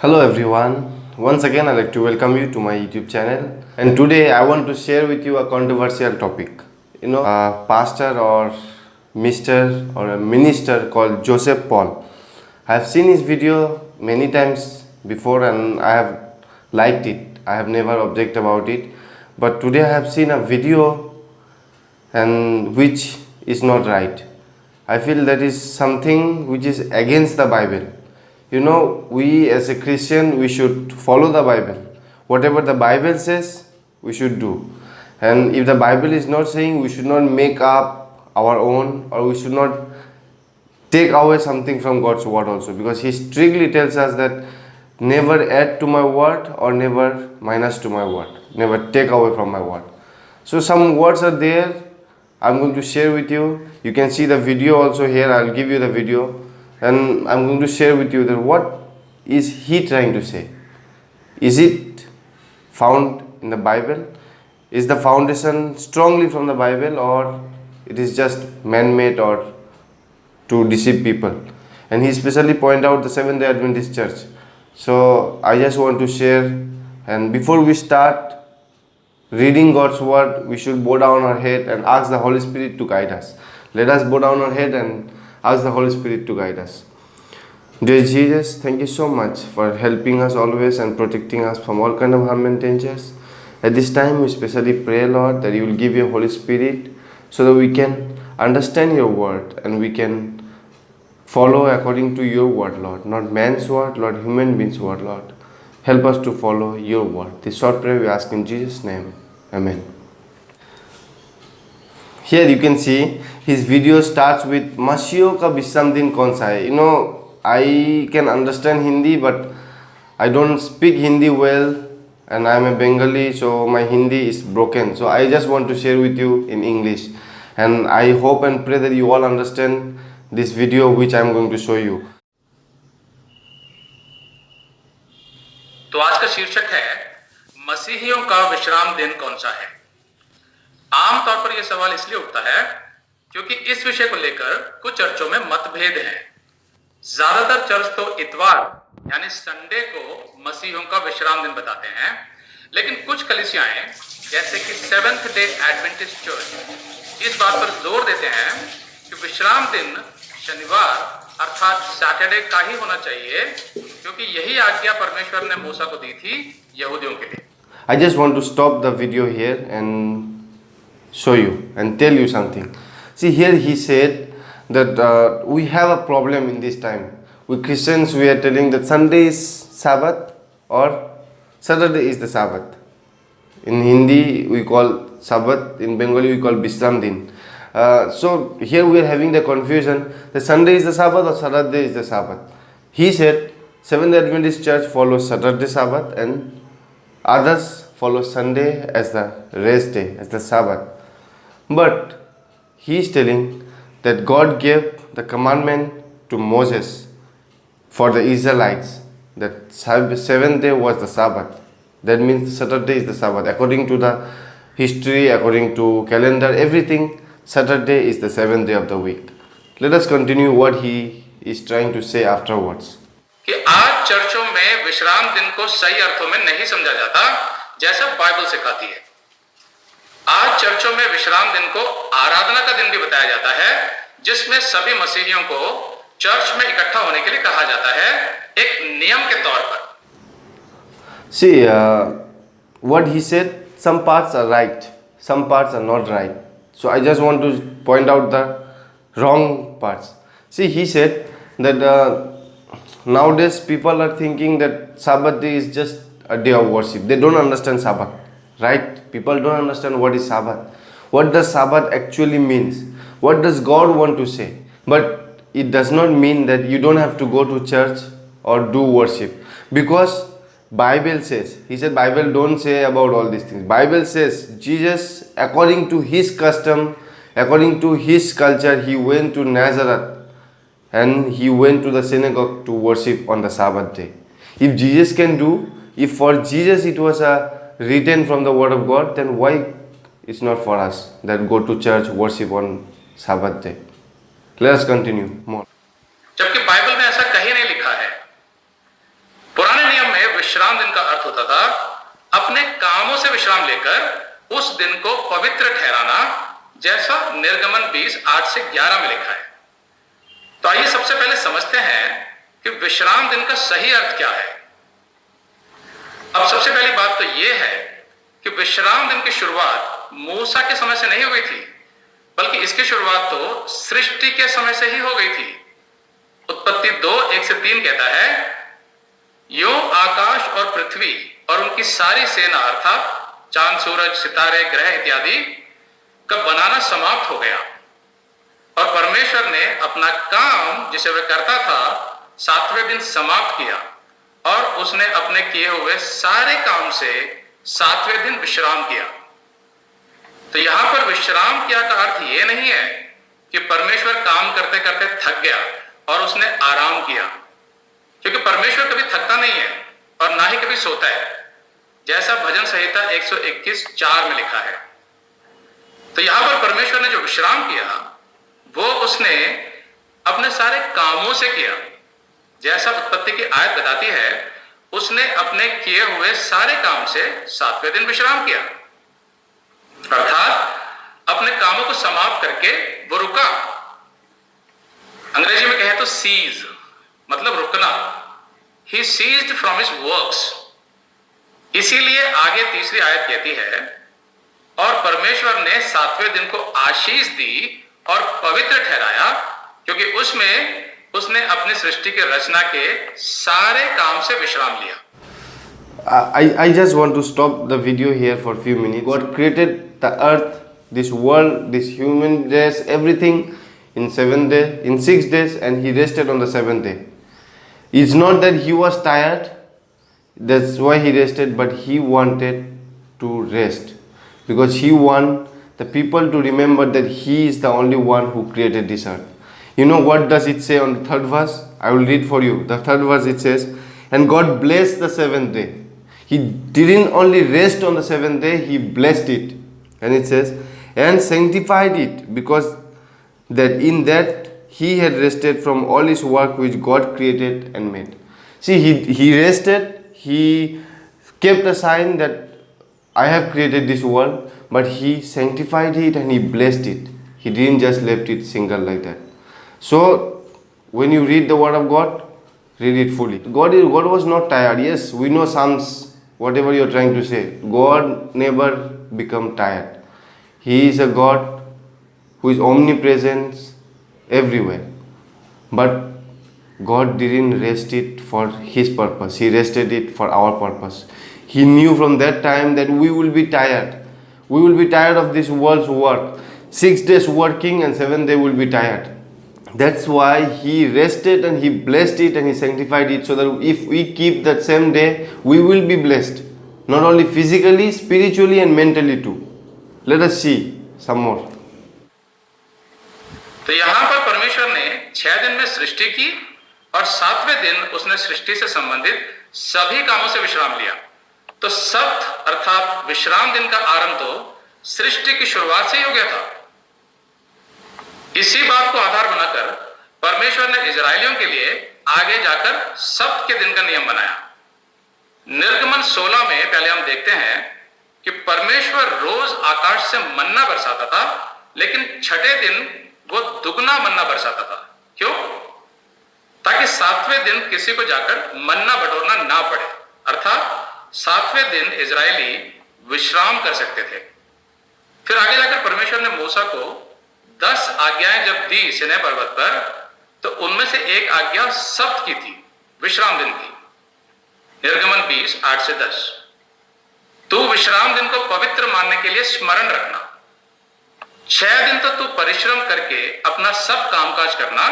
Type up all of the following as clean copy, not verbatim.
Hello everyone. Once again, I'd like to welcome you to my YouTube channel. And today I want to share with you a controversial topic. A pastor or Mr. or a minister called Joseph Paul. I have seen his video many times before and I have liked it. I have never objected about it. But today I have seen a video and which is not right. I feel that is something which is against the Bible. We as a Christian, we should follow the Bible. Whatever the Bible says, we should do. And if the Bible is not saying, we should not make up our own, or we should not take away something from God's word also, because He strictly tells us that never add to my word or never minus to my word, never take away from my word. So some words are there, I'm going to share with you. You can see the video also here. I'll give you the video and I'm going to share with you that what is he trying to say. Is it found in the Bible? Is the foundation strongly from the Bible, or it is just man-made or to deceive people? And he especially point out the Seventh-day Adventist Church. So I just want to share, and before we start reading God's word, we should bow down our head and ask the Holy Spirit to guide us. Let us bow down our head and ask the Holy Spirit to guide us. Dear Jesus, thank you so much for helping us always and protecting us from all kind of harm and dangers. At this time, we especially pray, Lord, that you will give your Holy Spirit so that we can understand your word and we can follow according to your word, Lord. Not man's word, Lord, human beings' word, Lord. Help us to follow your word. This short prayer we ask in Jesus' name. Amen. Here you can see his video starts with Mashiyo ka Vishram din kaun sa hai. I can understand Hindi, but I don't speak Hindi well, and I am a Bengali, so my Hindi is broken. So I just want to share with you in English, and I hope and pray that you all understand this video which I am going to show you. तो आज का शीर्षक है मसीहियों का विश्राम दिन कौन सा है। आमतौर पर यह सवाल इसलिए उठता है क्योंकि इस विषय को लेकर कुछ चर्चों में मतभेद है। ज्यादातर चर्च तो इतवार यानी संडे को मसीहियों का विश्राम दिन बताते हैं, लेकिन कुछ कलीसियाएं जैसे कि सेवेंथ डे एडवेंटिस्ट चर्च इस बात पर जोर देते हैं कि विश्राम दिन शनिवार अर्थात सैटरडे का ही होना चाहिए, क्योंकि यही आज्ञा परमेश्वर ने मूसा को दी थी यहूदियों के लिए। I just want to stop the video here and show you and tell you something. See, here he said that we have a problem in this time. We Christians, we are telling that Sunday is Sabbath or Saturday is the Sabbath. In Hindi we call Sabbath, in Bengali we call Vishram din. So here we are having the confusion that Sunday is the Sabbath or Saturday is the Sabbath. He said Seventh Adventist Church follows Saturday Sabbath and others follow Sunday as the rest day, as the Sabbath. But he is telling that God gave the commandment to Moses for the Israelites that seventh day was the Sabbath. That means Saturday is the Sabbath. According to the history, according to calendar, everything, Saturday is the seventh day of the week. Let us continue what he is trying to say afterwards. कि आज चर्चों में विश्राम दिन को सही अर्थों में नहीं समझा जाता जैसा बाइबल सिखाती है। आज चर्चों में विश्राम दिन को आराधना का दिन भी बताया जाता है, जिसमें सभी मसीहियों को चर्च में इकट्ठा होने के लिए कहा जाता है एक नियम के तौर पर। See, what he said, some parts are right, some parts are not right. So I just want to point out the wrong parts. See, he said that nowadays people are thinking that Sabbath day is just a day of worship. They don't understand Sabbath, right? People don't understand what is Sabbath. What does Sabbath actually means? What does God want to say? But it does not mean that you don't have to go to church or do worship, because Bible says, he said Bible don't say about all these things. Bible says Jesus, according to his custom, according to his culture, he went to Nazareth and he went to the synagogue to worship on the Sabbath day. If Jesus can do, if for Jesus it was written from the word of God, then why it's not for us that go to church, worship on Sabbath day? Let us continue more. जबकि Bible में ऐसा कहीं नहीं लिखा है। पुराने नियम विश्राम दिन का अर्थ होता था अपने कामों से विश्राम लेकर उस दिन को पवित्र ठहराना, जैसा निर्गमन 20:8-11 में लिखा है। तो आइए सबसे पहले समझते हैं कि विश्राम दिन का सही अर्थ क्या है। अब सबसे पहली बात तो यह है कि विश्राम दिन की शुरुआत मूसा के समय से नहीं हुई थी, बल्कि इसकी शुरुआत तो सृष्टि के समय से ही हो गई थी। उत्पत्ति 2:1-3 कहता है, यूं आकाश और पृथ्वी और उनकी सारी सेना अर्थात चांद, सूरज, सितारे, ग्रह इत्यादि का बनाना समाप्त हो गया और परमेश्वर ने अपना काम जिसे वह करता था 7वें दिन समाप्त किया और उसने अपने किए हुए सारे काम से 7वें दिन विश्राम किया। तो यहां पर विश्राम किया का अर्थ यह नहीं है कि परमेश्वर काम करते करते थक गया और उसने आराम किया, क्योंकि परमेश्वर कभी थकता नहीं है और ना ही कभी सोता है, जैसा भजन संहिता 121:4 में लिखा है। तो यहां पर परमेश्वर ने जो विश्राम किया वो उसने अपने सारे कामों से किया, जैसा उत्पत्ति की आयत बताती है, उसने अपने किए हुए सारे काम से 7वें दिन विश्राम किया, अर्थात अपने कामों को समाप्त करके वो रुका। अंग्रेजी में कहे तो सीज मतलब रुकना। He ceased from his works। इसीलिए आगे तीसरी आयत कहती है, और परमेश्वर ने 7वें दिन को आशीष दी और पवित्र ठहराया, क्योंकि उसमें उसने अपनी सृष्टि की रचना के सारे काम से विश्राम लिया। I just want to stop the video here for a few minutes. God created the earth, this world, this human race, everything in 7 days, in 6 days, and He rested on the 7th day. It's not that He was tired, that's why He rested, but He wanted to rest, because He want the people to remember that He is the only one who created this earth. You know what does it say on the 3rd verse? I will read for you. The 3rd verse, it says, and God blessed the 7th day. He didn't only rest on the 7th day, He blessed it. And it says, and sanctified it, because that in that He had rested from all His work which God created and made. See, he rested, He kept a sign that I have created this world, but He sanctified it and He blessed it. He didn't just left it single like that. So, when you read the word of God, read it fully. God was not tired. Yes, we know Psalms, whatever you are trying to say. God never become tired. He is a God who is omnipresent everywhere. But God didn't rest it for His purpose. He rested it for our purpose. He knew from that time that we will be tired. We will be tired of this world's work. 6 days working and 7th day will be tired. That's why He rested and He blessed it and He sanctified it, so that if we keep that same day, we will be blessed. Not only physically, spiritually and mentally too. Let us see some more. तो यहां पर परमेश्वर ने 6 दिन में सृष्टि की और 7वें दिन उसने सृष्टि से संबंधित सभी कामों से विश्राम लिया। तो सप्त अर्थात विश्राम दिन का आरंभ तो सृष्टि की शुरुआत से ही हो गया था। इसी बात को आधार बनाकर परमेश्वर ने इजरायलियों के लिए आगे जाकर सप्त के दिन का नियम बनाया। निर्गमन 16 में पहले हम देखते हैं कि परमेश्वर रोज आकाश से मन्ना बरसाता था, लेकिन 6ठे दिन वो दुगना मन्ना बरसाता था। क्यों? ताकि 7वें दिन किसी को जाकर मन्ना बटोरना ना पड़े, अर्थात 7वें दिन इजरायली विश्राम कर सकते थे। फिर आगे जाकर परमेश्वर ने मूसा को 10 आज्ञाएं जब दी सिनै पर्वत पर, तो उनमें से एक आज्ञा सब्त की थी, विश्राम दिन की। निर्गमन 20:8-10, तू विश्राम दिन को पवित्र मानने के लिए स्मरण रखना। 6 दिन तो तू परिश्रम करके अपना सब कामकाज करना,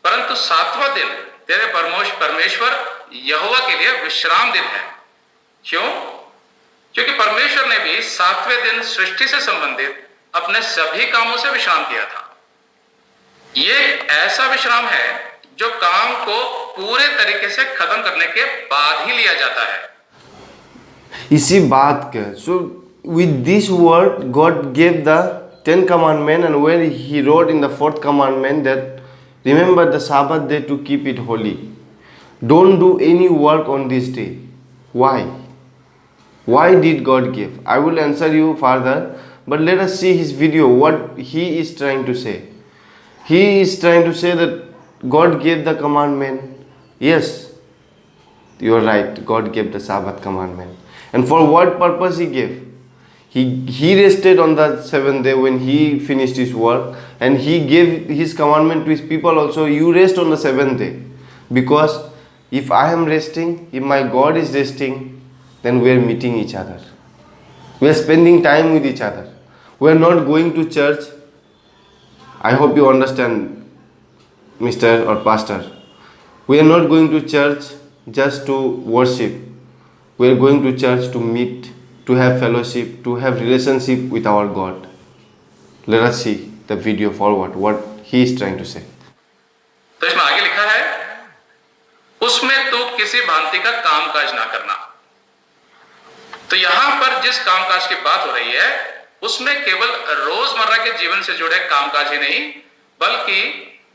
परंतु 7वां दिन तेरे परमेश्वर यहोवा के लिए विश्राम दिन है। क्यों? क्योंकि परमेश्वर ने भी 7वें दिन सृष्टि से संबंधित अपने सभी कामों से विश्राम किया था। ये ऐसा विश्राम है जो काम को पूरे तरीके से खत्म करने के बाद ही लिया जाता है। इसी बात का, so with this word God gave the 10 commandments, and when He wrote in the 4th commandment that remember the Sabbath day to keep it holy. Don't do any work on this day. Why? Why did God give? I will answer you further, but let us see his video, what he is trying to say. He is trying to say that God gave the commandment. Yes, you are right. God gave the Sabbath commandment. And for what purpose he gave? He rested on the seventh day when he finished his work, and he gave his commandment to his people also. You rest on the seventh day. Because if I am resting, if my God is resting, then we are meeting each other. We are spending time with each other. We are not going to church. I hope you understand, Mr. or Pastor. We are not going to church just to worship. We are going to church to meet, to have fellowship, to have relationship with our God. Let us see the video forward, what he is trying to say. तो इसमें आगे लिखा है, उसमें तू किसी भांति का कामकाज ना करना। तो यहां पर जिस कामकाज की बात हो रही है, उसमें केवल रोजमर्रा के जीवन से जुड़े कामकाज ही नहीं, बल्कि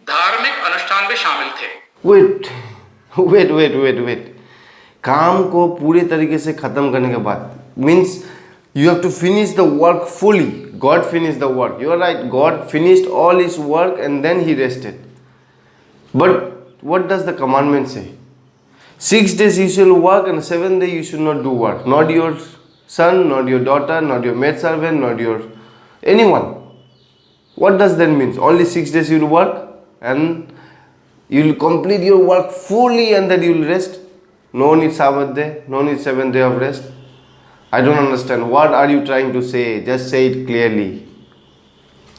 धार्मिक अनुष्ठान भी शामिल थे। वेट काम को पूरे तरीके से खत्म करने के बाद means you have to finish the work fully. God finished the work. You are right. God finished all his work and then he rested. But what does the commandment say? 6 days you shall work and 7th day you should not do work. Not your son, not your daughter, not your maidservant, not your anyone. What does that mean? Only 6 days you will work and you will complete your work fully and then you will rest. No need Sabbath day, no need 7th day of rest. I don't understand. What are you trying to say? Just say it clearly.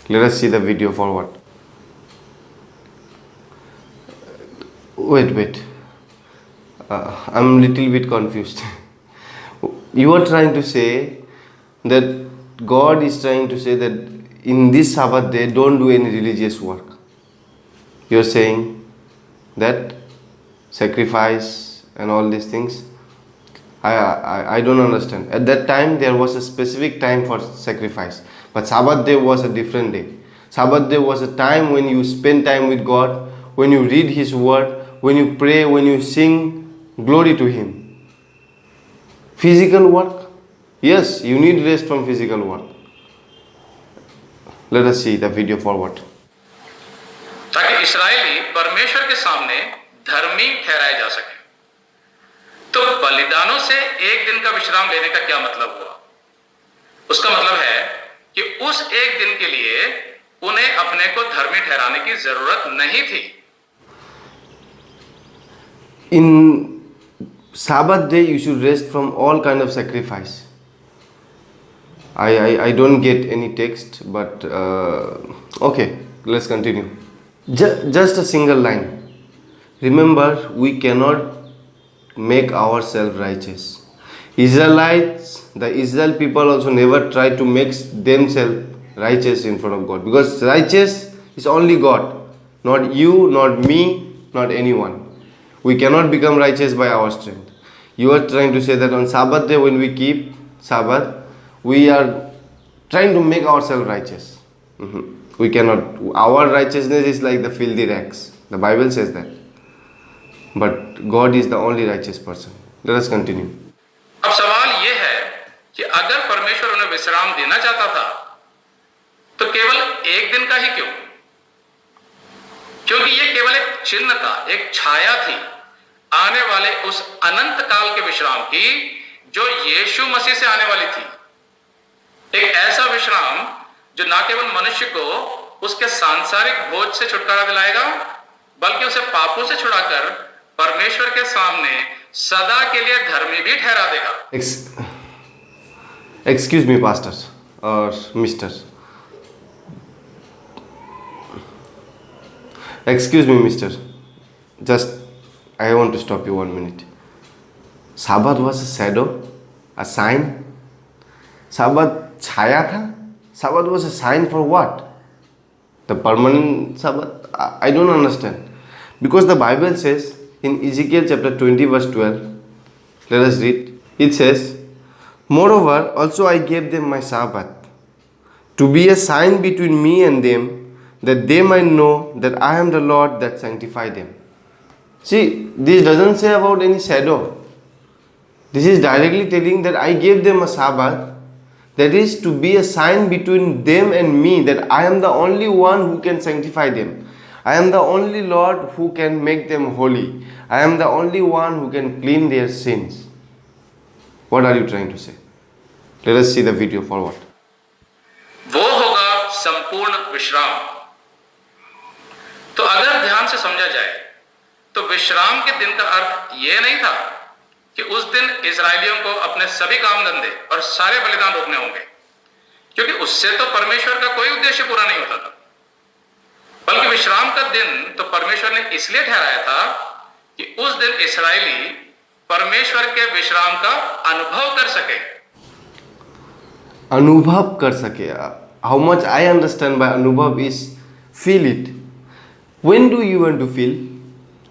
Let us see the video forward. Wait. I'm little bit confused. You are trying to say that God is trying to say that in this Sabbath day, don't do any religious work. You are saying that sacrifice and all these things. I don't understand. At that time, there was a specific time for sacrifice. But Sabbath day was a different day. Sabbath day was a time when you spend time with God, when you read His Word, when you pray, when you sing glory to Him. Physical work? Yes, you need rest from physical work. Let us see the video forward. ताकि इस्राएली परमेश्वर के सामने धर्मी ठहराए जा सके। तो बलिदानों से एक दिन का विश्राम लेने का क्या मतलब हुआ? उसका मतलब है कि उस एक दिन के लिए उन्हें अपने को धर्मी ठहराने की जरूरत नहीं थी। In Sabbath day, you should rest from all kind of sacrifice. I don't get any text, but okay, let's continue. Just a single line. Remember, we cannot make ourselves righteous. Israelites, the Israel people also never tried to make themselves righteous in front of God, because righteous is only God, not you, not me, not anyone. We cannot become righteous by our strength. You are trying to say that on Sabbath day, when we keep Sabbath, we are trying to make ourselves righteous. We cannot. Our righteousness is like the filthy rags. The Bible says that. But God is the only righteous person. Let us continue. अब सवाल यह है कि अगर परमेश्वर उन्हें विश्राम देना चाहता था, तो केवल एक दिन का ही क्यों? क्योंकि यह केवल एक चिन्ह था, एक छाया थी आने वाले उस अनंत काल के विश्राम की, जो यीशु मसीह से आने वाली थी। एक ऐसा विश्राम जो ना केवल मनुष्य को उसके सांसारिक बोझ से छुटकारा दिलाएगा, बल्कि उसे पापों से छुड़ाकर परमेश्वर के सामने सदा के लिए धर्मी भी ठहरा देगा। Excuse me, pastor or mister. Excuse me, mister. Just, I want to stop you 1 minute. Sabbath was a shadow, a sign. Sabbath छाया था. Sabbath was a sign for what? The permanent Sabbath? I don't understand. Because the Bible says in Ezekiel chapter 20 verse 12, let us read. It says, "Moreover, also I gave them my Sabbath, to be a sign between me and them, that they might know that I am the Lord that sanctify them." See, this doesn't say about any shadow. This is directly telling that I gave them a Sabbath, that is to be a sign between them and me, that I am the only one who can sanctify them. I am the only Lord who can make them holy. I am the only one who can clean their sins. What are you trying to say? Let us see the video forward. वो होगा संपूर्ण विश्राम। तो अगर ध्यान से समझा जाए तो विश्राम के दिन का अर्थ यह नहीं था कि उस दिन इजरायलियों को अपने सभी काम धंधे और सारे बलिदान रोकने होंगे, क्योंकि उससे तो परमेश्वर का कोई उद्देश्य पूरा नहीं होता था। बल्कि विश्राम का दिन तो परमेश्वर ने इसलिए ठहराया था कि उस दिन इस्राएली परमेश्वर के विश्राम का अनुभव कर सके। अनुभव कर सके। How much I understand by अनुभव is feel it. When do you want to feel?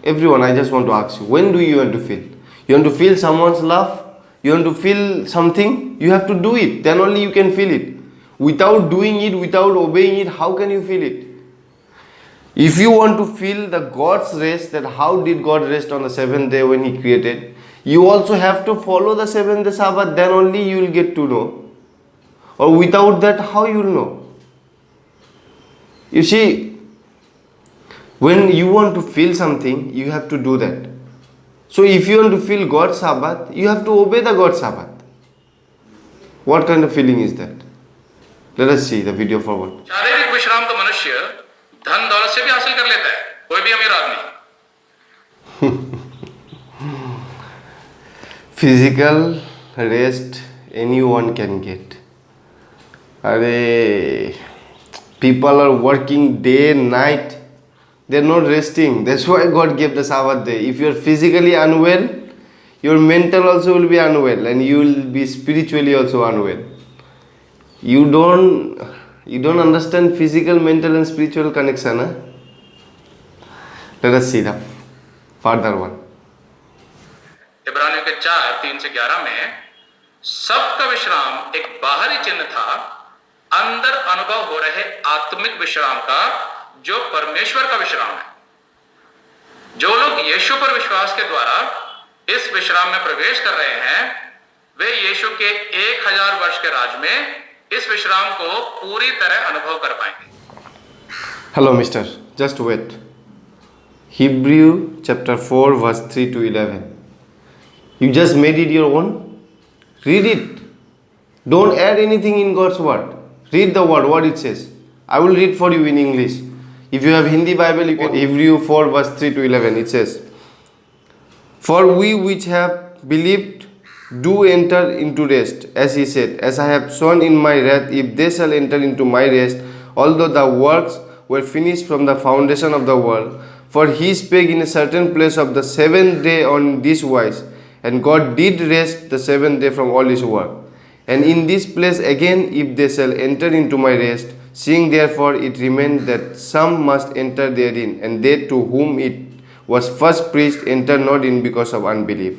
Everyone, I just want to ask you, when do you want to feel? You want to feel someone's love? You want to feel something? You have to do it. Then only you can feel it. Without doing it, without obeying it, how can you feel it? If you want to feel the God's rest, that how did God rest on the seventh day when He created, you also have to follow the seventh day Sabbath. Then only you will get to know. Or without that, how you will know? You see, when you want to feel something, you have to do that. So if you want to feel God's Sabbath, you have to obey the God's Sabbath. What kind of feeling is that? Let us see the video forward. शारीरिक विश्राम तो मनुष्य धन दौलत से भी हासिल कर लेता है, कोई भी अमीर आदमी। Physical rest anyone can get. People are working day and night. They're not resting. That's why God gave the Sabbath day. If you're physically unwell, your mental also will be unwell, and you will be spiritually also unwell. You don't understand physical, mental and spiritual connection, huh? Let us see the further one. इब्रानियों के 4:3-11 में सबका विश्राम एक बाहरी चिन्ह था अंदर अनुभव हो रहे आत्मिक विश्राम का, जो परमेश्वर का विश्राम है। जो लोग यीशु पर विश्वास के द्वारा इस विश्राम में प्रवेश कर रहे हैं, वे यीशु के 1000 वर्ष के राज में इस विश्राम को पूरी तरह अनुभव कर पाएंगे। Hello, mister. Just wait. Hebrew chapter 4 verse 3 to 11. You just made it your own. Read it. Don't add anything in God's word. Read the word, what it says. I will read for you in English. If you have Hindi Bible, you can. Hebrew 4 verse 3 to 11. It says, "For we which have believed do enter into rest, as he said, as I have sworn in my wrath, if they shall enter into my rest, although the works were finished from the foundation of the world. For he spake in a certain place of the seventh day on this wise, and God did rest the seventh day from all his work. And in this place again, if they shall enter into my rest, seeing therefore it remained that some must enter therein, and they to whom it was first preached enter not in because of unbelief.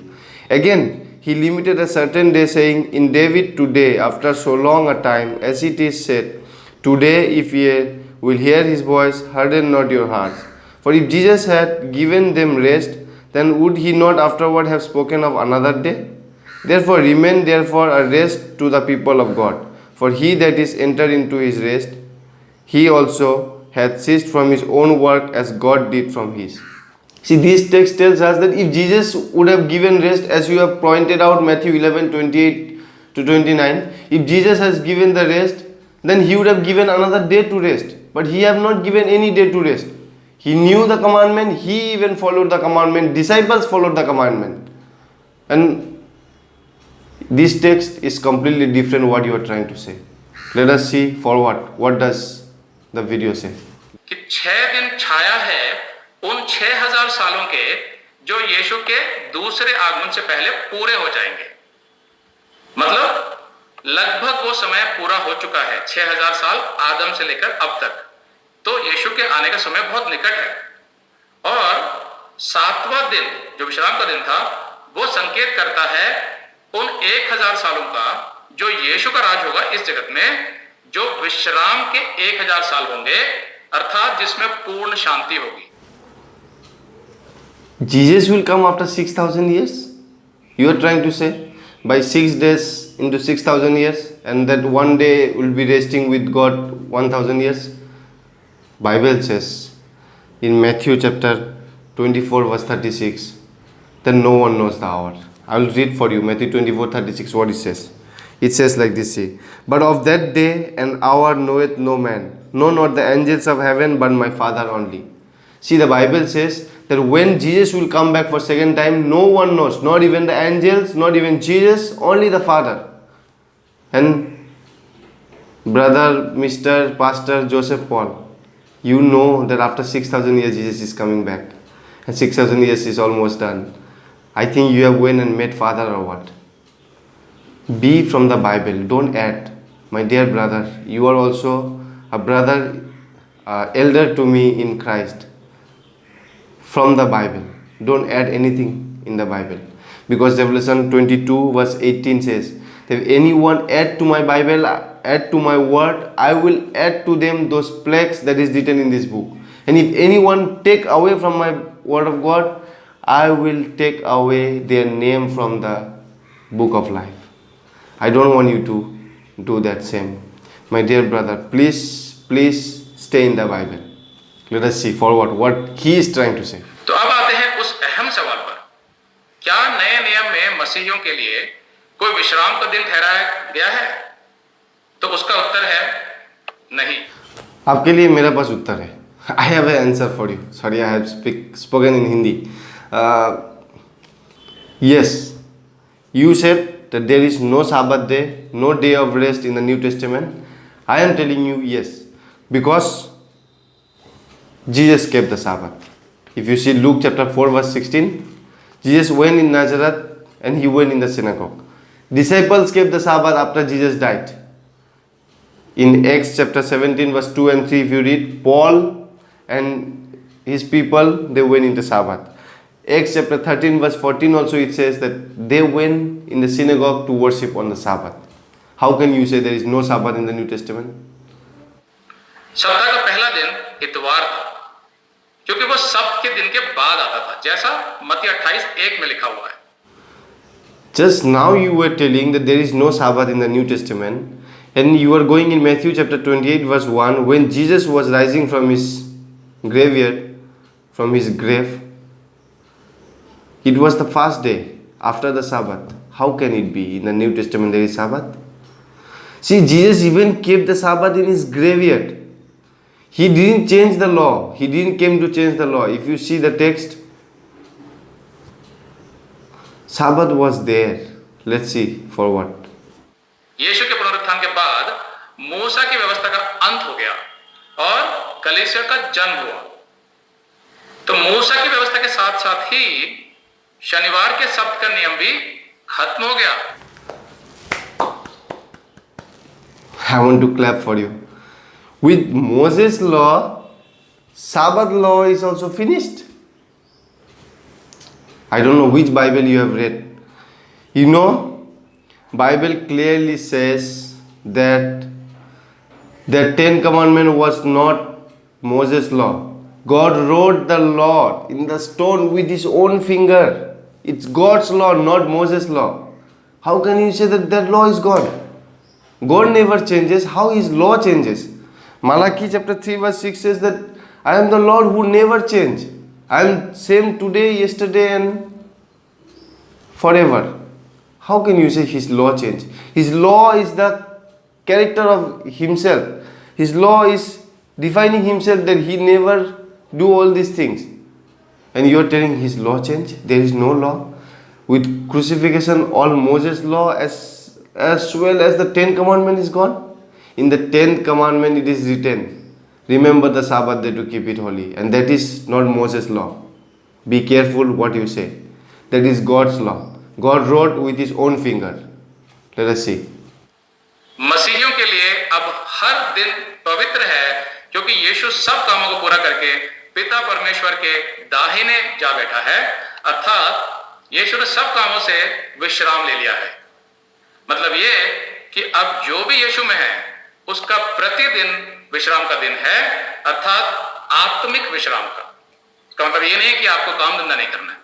Again, he limited a certain day, saying, in David today, after so long a time, as it is said, today if ye will hear his voice, harden not your hearts. For if Jesus had given them rest, then would he not afterward have spoken of another day? Therefore remain therefore a rest to the people of God. For he that is entered into his rest, he also hath ceased from his own work as God did from his." See, this text tells us that if Jesus would have given rest, as you have pointed out, Matthew 11:28 to 29, if Jesus has given the rest, then he would have given another day to rest. But he have not given any day to rest. He knew the commandment, he even followed the commandment, disciples followed the commandment. And this text is completely different what you are trying to say. Let us see forward. What does the video say? कि 6 दिन छाया है उन 6000 सालों के, जो यीशु के दूसरे आगमन से पहले पूरे हो जाएंगे। मतलब लगभग वो समय पूरा हो चुका है, 6000 साल आदम से लेकर अब तक। तो यीशु के आने का समय बहुत निकट है। और 7वां दिन जो विश्राम का दिन था, वो संकेत करता है उन 1000 सालों का, जो यीशु का राज होगा इस जगत में, जो विश्राम के 1000 साल होंगे, अर्थात जिसमें पूर्ण शांति होगी। Jesus will come after 6000 years? You are trying to say? by 6 days into 6,000 years, and that one day will be resting with God 1,000 years? Bible says in Matthew chapter 24 verse 36 that no one knows the hour. I will read for you Matthew 24:36 what it says. It says like this, see, but of that day and hour knoweth no man, no, not the angels of heaven, but my Father only. See, the Bible says that when Jesus will come back for second time, no one knows, not even the angels, not even Jesus, only the Father. And brother, Mr. Pastor Joseph Paul, you know that after 6,000 years Jesus is coming back, and 6,000 years is almost done. I think you have went and met Father or what? Be from the Bible, don't add. My dear brother, you are also a brother, elder to me in Christ. From the Bible, don't add anything in the Bible, because Revelation 22 verse 18 says, if anyone add to my Bible, add to my word, I will add to them those plagues that is written in this book. And if anyone take away from my word of God, I will take away their name from the book of life. I don't want you to do that same. My dear brother, please stay in the Bible. Let us see forward what he is trying to say. तो अब आते हैं उस अहम सवाल पर, क्या नए नियम में मसीहियों के लिए कोई विश्राम का दिन ठहराया गया है? तो उसका उत्तर है नहीं। आपके लिए मेरे पास उत्तर है. I have an answer for you. Sorry, I have spoken in Hindi. Yes, you said that there is no Sabbath day, no day of rest in the New Testament. I am telling you yes, because Jesus kept the Sabbath. If you see Luke chapter 4 verse 16, Jesus went in Nazareth and he went in the synagogue. Disciples kept the Sabbath after Jesus died. In Acts chapter 17 verse 2 and 3, if you read, Paul and his people, they went into Sabbath. Acts chapter 13 verse 14 also it says that they went in the synagogue to worship on the Sabbath. How can you say there is no Sabbath in the New Testament? सप्ताह का पहला दिन इतवार था, क्योंकि वो सब्त के दिन के बाद आता था, जैसा मत्ती 28:1 में लिखा हुआ है. Just now you were telling that there is no Sabbath in the New Testament, and you are going in Matthew chapter 28 verse 1, when Jesus was rising from his graveyard, from his grave. It was the first day after the Sabbath. How can it be in the New Testament there is Sabbath? See, Jesus even kept the Sabbath in his graveyard. He didn't change the law. He didn't came to change the law. If you see the text, Sabbath was there. Let's see forward. यीशु के पुनरुत्थान के बाद मूसा की व्यवस्था का अंत हो गया और कलीसिया का जन्म हुआ. तो मूसा की व्यवस्था के साथ साथ ही शनिवार के सब्त का नियम भी खत्म हो गया. I want to clap for you. With Moses' law, Sabbath law is also finished. I don't know which Bible you have read. You know, Bible clearly says that the 10 Commandments was not Moses' law. God wrote the law in the stone with his own finger. It's God's law, not Moses' law. How can you say that that law is God? God never changes. How his law changes? Malachi chapter 3 verse 6 says that I am the Lord who never change. I am same today, yesterday and forever. How can you say his law change? His law is the character of himself. His law is defining himself that he never do all these things. And you are telling his law change? There is no law. With crucifixion, all Moses' law as well as the 10 Commandments is gone. In the 10th commandment it is written, remember the Sabbath day to keep it holy. And that is not Moses' law. Be careful what you say. That is God's law. God wrote with his own finger. Let us see. मसीहियों के लिए अब हर दिन पवित्र है, क्योंकि यीशु सब कामों को पूरा करके पिता परमेश्वर के दाहिने जा बैठा है. अर्थात यीशु ने सब कामों से विश्राम ले लिया है. मतलब ये कि अब जो भी यीशु में है उसका प्रतिदिन विश्राम का दिन है, अर्थात आत्मिक विश्राम का. इसका मतलब ये नहीं कि आपको काम धंधा नहीं करना है.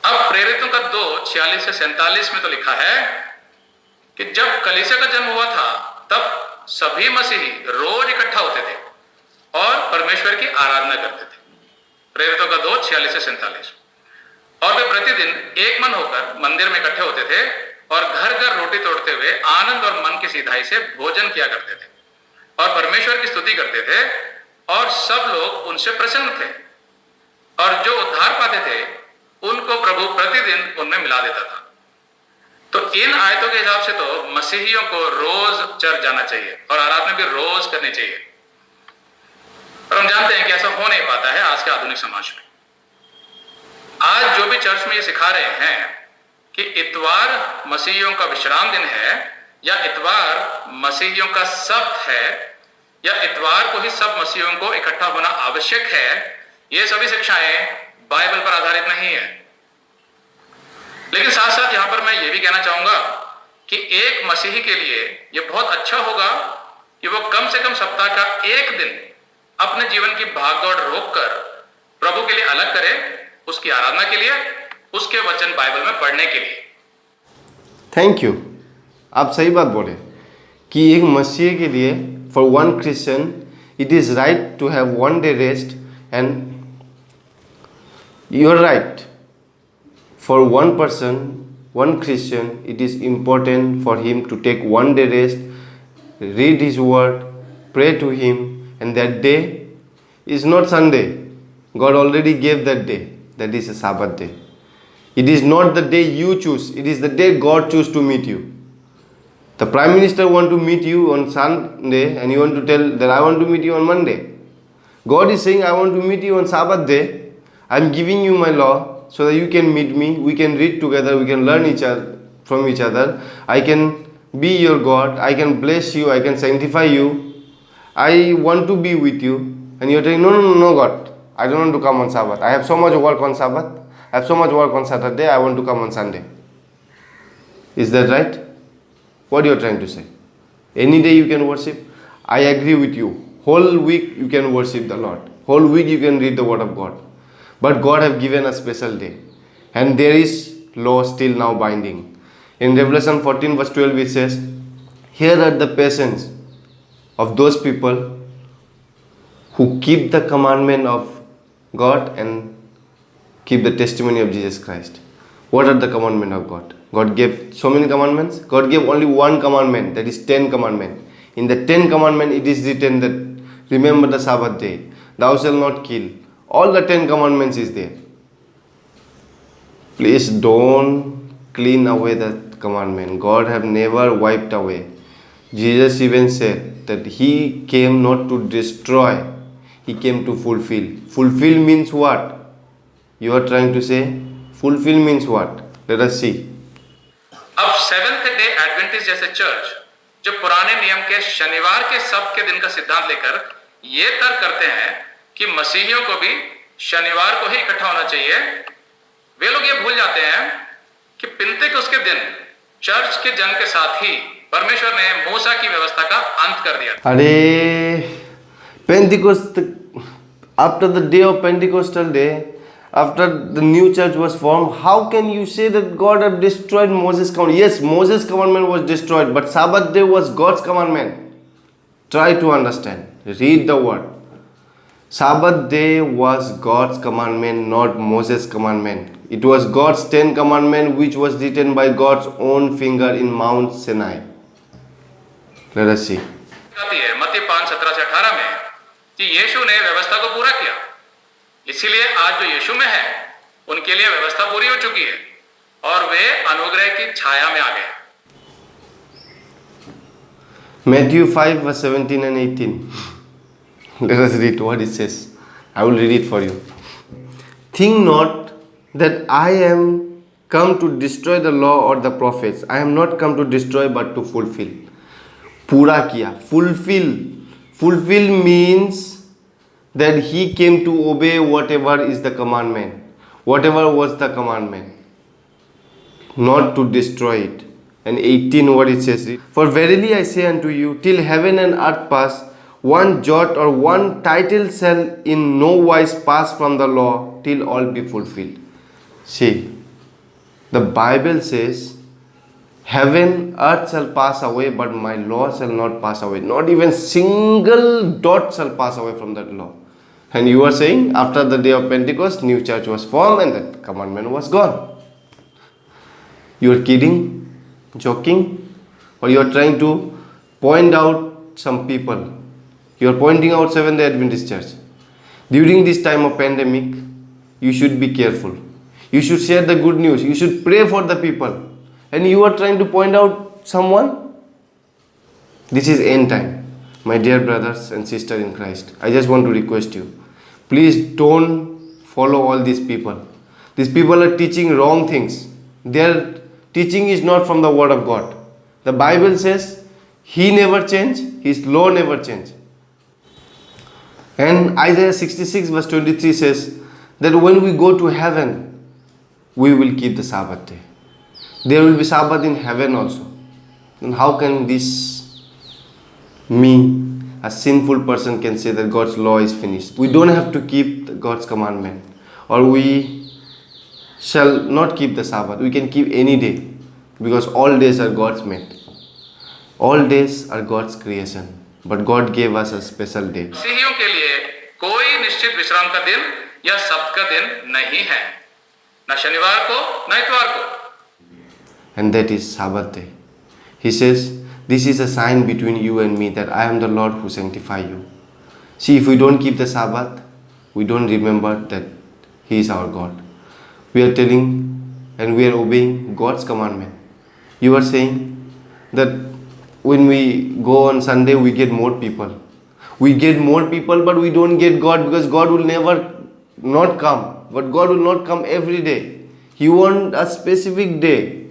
अब प्रेरितों का 2:46 से 47 में तो लिखा है कि जब कलीसिया का जन्म हुआ था तब सभी मसीही रोज इकट्ठा होते थे और परमेश्वर की आराधना करते थे। प्रेरितों का 2:46 से 47। और वे प्रतिदिन एक मन होकर मंदिर में इकट्ठे होते थे और घर घर रोटी तोड़ते हुए आनंद और मन की सीधाई से भोजन किया करते थे और परमेश्वर की स्तुति करते थे और सब लोग उनसे प्रसन्न थे और जो उद्धार पाते थे उनको प्रभु प्रतिदिन उनमें मिला देता था। तो इन आयतों के हिसाब से तो मसीहियों को रोज चर्च जाना चाहिए और आराधना भी रोज करनी चाहिए, पर हम जानते हैं कि ऐसा हो नहीं पाता है आज के आधुनिक समाज में। आज जो भी चर्च में ये सिखा रहे हैं कि इतवार मसीहियों का विश्राम दिन है या इतवार मसीहियों का सब्त है या इतवार को ही सब मसीहियों को इकट्ठा होना आवश्यक है, ये सभी शिक्षाएं बाइबल पर आधारित नहीं है। लेकिन साथ साथ यहां पर मैं ये भी कहना चाहूंगा कि एक मसीही के लिए यह बहुत अच्छा होगा कि वो कम से कम सप्ताह का एक दिन अपने जीवन की भागदौड़ रोककर प्रभु के लिए अलग करे, उसकी आराधना के लिए, उसके वचन बाइबल में पढ़ने के लिए। Thank you. आप सही बात बोले कि एक मसीही के लिए for one Christian it is right to have one day rest and you are right. For one person, one Christian, it is important for him to take one day rest, read his word, pray to him, and that day is not Sunday. God already gave that day. That is a Sabbath day. It is not the day you choose. It is the day God choose to meet you. The Prime Minister want to meet you on Sunday and you want to tell that I want to meet you on Monday. God is saying I want to meet you on Sabbath day. I am giving you my law so that you can meet me, we can read together, we can learn from each other. I can be your God, I can bless you, I can sanctify you. I want to be with you. And you're telling, no, God, I don't want to come on Sabbath. I have so much work on Sabbath. I have so much work on Saturday, I want to come on Sunday. Is that right? What you're trying to say? Any day you can worship. I agree with you. Whole week you can worship the Lord. Whole week you can read the word of God. But God have given a special day. And there is law still now binding. In Revelation 14 verse 12 it says, here are the patience of those people who keep the commandment of God and keep the testimony of Jesus Christ. What are the commandments of God? God gave so many commandments. God gave only one commandment, that is 10 commandments. In the 10 commandments it is written that remember the Sabbath day, thou shalt not kill. All the 10 commandments is there. Please don't clean away that commandment. God have never wiped away. Jesus even said that he came not to destroy, he came to fulfill. Fulfill means what? You are trying to say? Fulfill means what? Let us see. अब seventh day Adventist जैसे church जो पुराने नियम के शनिवार के सब्त के दिन का सिद्धांत लेकर ये तर्क करते हैं कि मसीहियों को भी शनिवार को ही इकट्ठा होना चाहिए, वे लोग ये भूल जाते हैं कि पिन्तेकुस्त के दिन चर्च के जन्म के साथ ही परमेश्वर ने मूसा की व्यवस्था का अंत कर दिया। अरे Pentecost, after the day of Pentecostal day, after the new church was formed, how can you say that God had destroyed Moses' commandment? Yes, Moses' commandment was destroyed, but Sabbath day was God's commandment. Try to understand. Read the word. Sabbath day was God's commandment, not Moses' commandment. It was God's 10 commandment which was written by God's own finger in Mount Sinai. Let us see. मत्ती 5:17 से 18 में कि यीशु ने व्यवस्था को पूरा किया, इसीलिए आज जो यीशु में है उनके लिए व्यवस्था पूरी हो चुकी है और वे अनुग्रह की छाया में आ गए। Matthew 5 verse 17 and 18. Let us read what it says. I will read it for you. Think not that I am come to destroy the law or the prophets. I am not come to destroy but to fulfill. पूरा किया, fulfill. Fulfill means that he came to obey whatever is the commandment, whatever was the commandment, not to destroy it. And 18 what it says, for verily I say unto you, till heaven and earth pass, one jot or one tittle shall in no wise pass from the law till all be fulfilled. See, The Bible says, heaven, earth shall pass away, but my law shall not pass away. Not even single dot shall pass away from that law. And you are saying, after the day of Pentecost, new church was formed and that commandment was gone. You are kidding, joking, or you are trying to point out some people. You are pointing out Seventh-day Adventist Church. During this time of pandemic, you should be careful. You should share the good news. You should pray for the people. And you are trying to point out someone? This is end time. My dear brothers and sisters in Christ, I just want to request you. Please don't follow all these people. These people are teaching wrong things. Their teaching is not from the Word of God. The Bible says, He never changed, His law never changed. And Isaiah 66 verse 23 says that when we go to heaven, we will keep the Sabbath day. There will be Sabbath in heaven also. Then how can this, me, a sinful person, can say that God's law is finished? We don't have to keep God's commandment, or we shall not keep the Sabbath. We can keep any day, because all days are God's made. All days are God's creation, but God gave us a special day. मसीहियों के लिए कोई निश्चित विश्राम का दिन या सब्त का दिन नहीं है, न शनिवार को न इतवार को. And that is Sabbath day. He says, this is a sign between you and me that I am the Lord who sanctify you. See, if we don't keep the Sabbath, we don't remember that He is our God. We are telling and we are obeying God's commandment. You are saying that when we go on Sunday, we get more people. We get more people, but we don't get God, because God will never not come. But God will not come every day. He wants a specific day.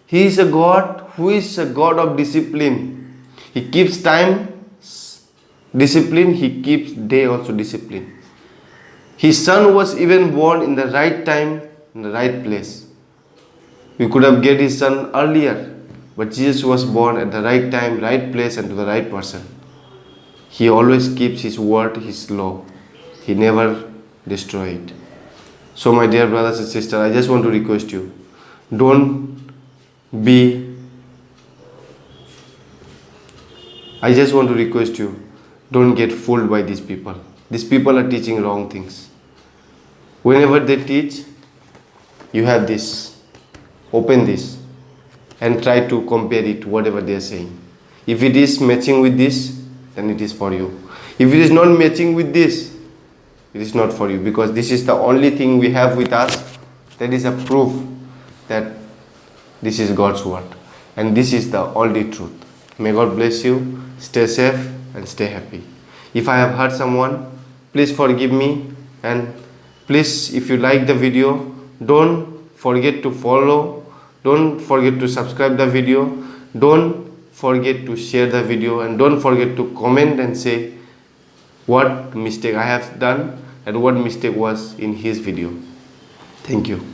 He is a God who is a God of discipline. He keeps time discipline, He keeps day also discipline. His Son was even born in the right time, in the right place. We could have get His Son earlier, but Jesus was born at the right time, right place, and to the right person. He always keeps His word, His law. He never destroys it. So my dear brothers and sisters, I just want to request you, I just want to request you, don't get fooled by these people. These people are teaching wrong things. Whenever they teach, you have this, open this and try to compare it to whatever they are saying. If it is matching with this, then it is for you. If it is not matching with this, it is not for you, because this is the only thing we have with us that is a proof that this is God's word and this is the only truth. May God bless you. Stay safe and stay happy. If I have hurt someone, please forgive me, and please, if you like the video, don't forget to follow, don't forget to subscribe the video, don't forget to share the video, and don't forget to comment and say what mistake I have done and what mistake was in his video. Thank you.